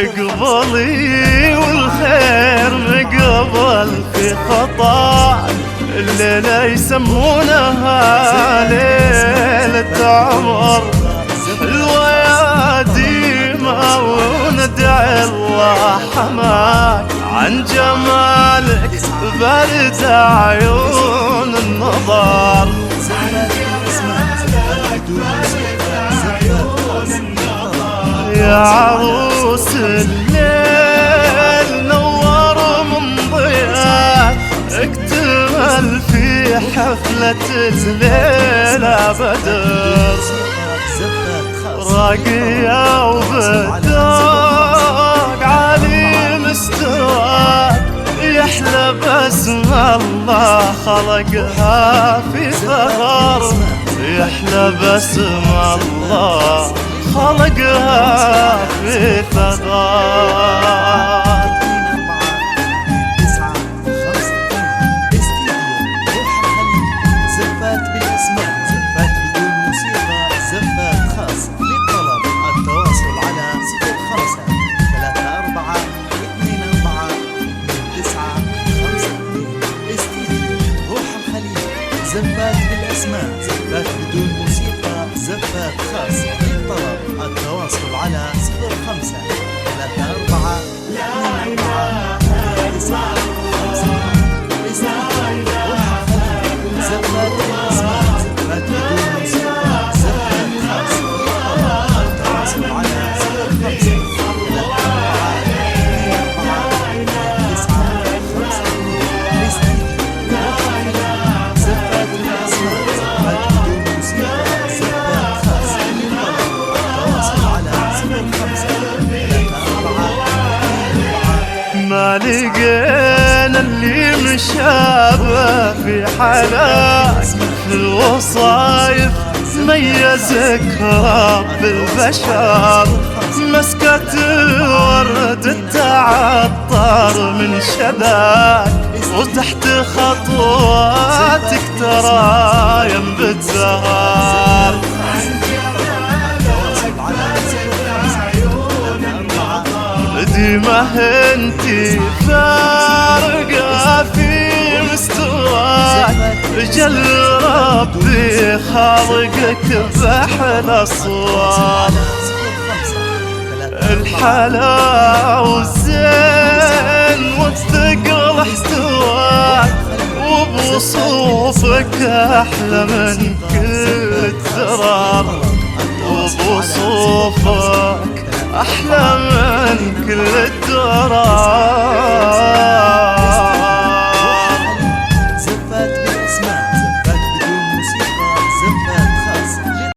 اقبلي والخير مقبل في خطا. الليلة يسمونها ليلة عمر، حلوة يا ديما وندعي الله حماك. عن جمالك برد عيون النظر، يا عروس الليل نور من ضياك. اكتمل في حفلة الليلة بدر، راقية وبالذوق عالي مستواك. يحلى باسم الله خلقها في ثغر، يحلى باسم الله خلقها في ثغر. زفات بالاسماء، زفات بدون موسيقى، زفات خاص. للطلب التواصل على 05 34 24 2952. استديو روح الخليج. زفات بالاسماء، زفات بدون موسيقى، زفات خاص. للطلب التواصل على 05 34 24 2952. زفات بالاسماء، زفات بدون موسيقى، زفات خاص. للطلب التواصل على 05 ما لقينا اللي مشابه في حلاك. في الوصايف ميزك رب البشر، مسكة ورد التعطر من شذاك. وتحت خطواتك ترى ينبت زهر، ديما انتي فارقة في مستواك. جل ربي خالقك بأحلى صور، الحلا والزين والثقل احتواك. وبوصوفك أحلى من كل الدرر، وبوصوفك أحلى من كل الدرر.